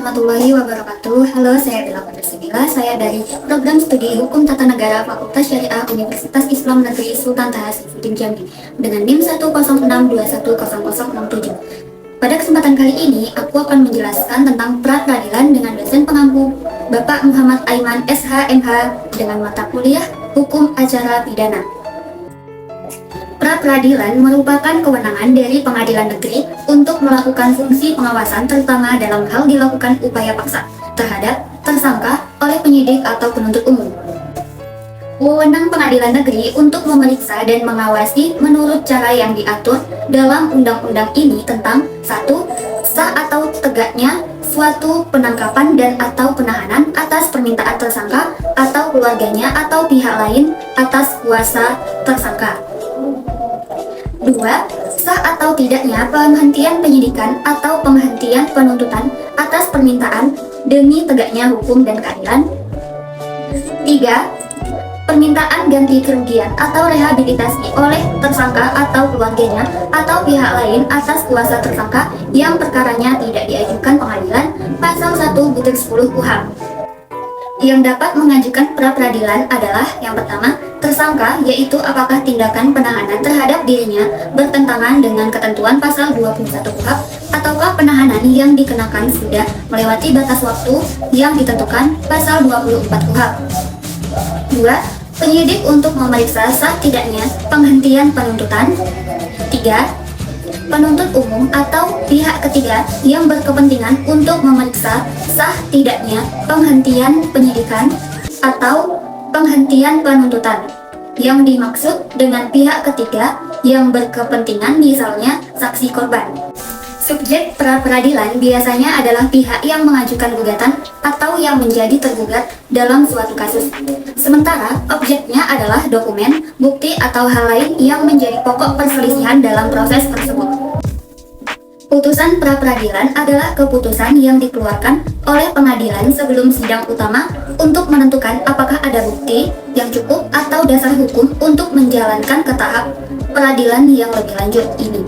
warahmatullahi wabarakatuh. Halo, saya Bella Padersibila. Saya dari Program Studi Hukum Tata Negara Fakultas Syariah Universitas Islam Negeri Sultan Taha Saifuddin Jambi dengan NIM 106210067. Pada kesempatan kali ini, aku akan menjelaskan tentang pra-peradilan dengan dosen pengampu Bapak Muhammad Aiman SH.MH dengan mata kuliah Hukum Acara Pidana. Pra-peradilan merupakan kewenangan dari pengadilan negeri untuk melakukan fungsi pengawasan terutama dalam hal dilakukan upaya paksa terhadap tersangka oleh penyidik atau penuntut umum. Wewenang pengadilan negeri untuk memeriksa dan mengawasi menurut cara yang diatur dalam undang-undang ini tentang 1. Sah atau tegaknya suatu penangkapan dan atau penahanan atas permintaan tersangka atau keluarganya atau pihak lain atas kuasa tersangka. 2. Sah atau tidaknya penghentian penyidikan atau penghentian penuntutan atas permintaan demi tegaknya hukum dan keadilan. 3. Permintaan ganti kerugian atau rehabilitasi oleh tersangka atau keluarganya atau pihak lain atas kuasa tersangka yang perkaranya tidak diajukan pengadilan pasal 1/10 KUHP. Yang dapat mengajukan pra-peradilan adalah yang pertama, tersangka, yaitu apakah tindakan penahanan terhadap dirinya bertentangan dengan ketentuan pasal 21 KUHP ataukah penahanan yang dikenakan sudah melewati batas waktu yang ditentukan pasal 24 KUHP. 2. Penyidik untuk memeriksa sah tidaknya penghentian penuntutan. 3. Penuntut umum atau pihak ketiga yang berkepentingan untuk memeriksa sah tidaknya penghentian penyidikan atau penghentian penuntutan. Yang dimaksud dengan pihak ketiga yang berkepentingan misalnya saksi korban. Subjek pra-peradilan biasanya adalah pihak yang mengajukan gugatan atau yang menjadi tergugat dalam suatu kasus. Sementara objeknya adalah dokumen, bukti atau hal lain yang menjadi pokok perselisihan dalam proses tersebut. Putusan pra-peradilan adalah keputusan yang dikeluarkan oleh pengadilan sebelum sidang utama untuk menentukan apakah ada bukti yang cukup atau dasar hukum untuk menjalankan ke tahap peradilan yang lebih lanjut ini.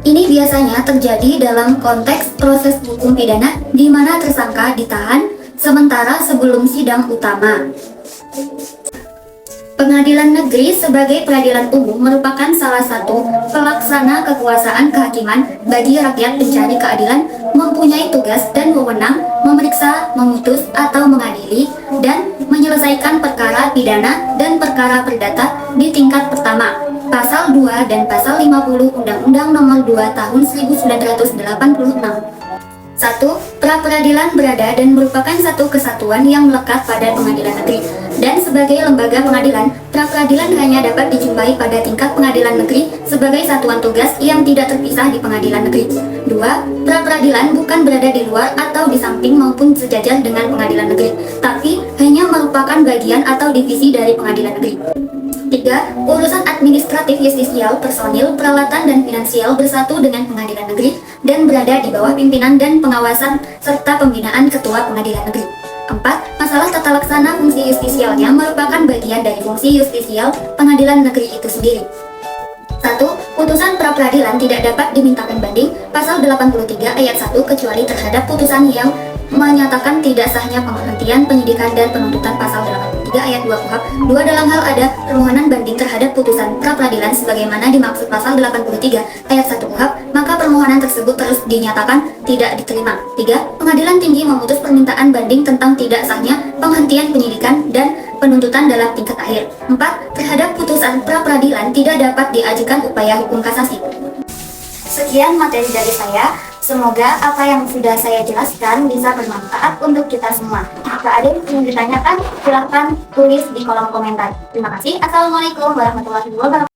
Ini biasanya terjadi dalam konteks proses hukum pidana di mana tersangka ditahan sementara sebelum sidang utama. Pengadilan negeri sebagai peradilan umum merupakan salah satu pelaksana kekuasaan kehakiman bagi rakyat pencari keadilan, mempunyai tugas dan wewenang memeriksa, memutus atau mengadili dan menyelesaikan perkara pidana dan perkara perdata di tingkat pertama. Pasal 2 dan Pasal 50 Undang-Undang Nomor 2 Tahun 1986. 1. Pra-peradilan berada dan merupakan satu kesatuan yang melekat pada pengadilan negeri. Dan sebagai lembaga pengadilan, pra-peradilan hanya dapat dijumpai pada tingkat pengadilan negeri sebagai satuan tugas yang tidak terpisah di pengadilan negeri. 2. Pra-peradilan bukan berada di luar atau di samping maupun sejajar dengan pengadilan negeri, tapi hanya merupakan bagian atau divisi dari pengadilan negeri. 3. Urusan administratif justisial, personil, peralatan, dan finansial bersatu dengan pengadilan negeri dan berada di bawah pimpinan dan pengawasan serta pembinaan ketua pengadilan negeri. 4. Masalah tata laksana fungsi justisialnya merupakan bagian dari fungsi justisial pengadilan negeri itu sendiri. 1. Putusan pra-peradilan tidak dapat dimintakan banding pasal 83 ayat 1 kecuali terhadap putusan yang menyatakan tidak sahnya penghentian penyidikan dan penuntutan pasal 83 ayat 2 KUHP. 2. Dalam hal ada permohonan banding terhadap putusan pra-peradilan sebagaimana dimaksud pasal 83 ayat 1 KUHP, maka permohonan tersebut terus dinyatakan tidak diterima. 3. Pengadilan tinggi memutus permintaan banding tentang tidak sahnya penghentian penyidikan dan penuntutan dalam tingkat akhir. 4. Terhadap putusan pra-peradilan tidak dapat diajukan upaya hukum kasasi. Sekian materi dari saya. Semoga apa yang sudah saya jelaskan bisa bermanfaat untuk kita semua. Jika ada yang ingin ditanyakan, silahkan tulis di kolom komentar. Terima kasih. Assalamualaikum warahmatullahi wabarakatuh.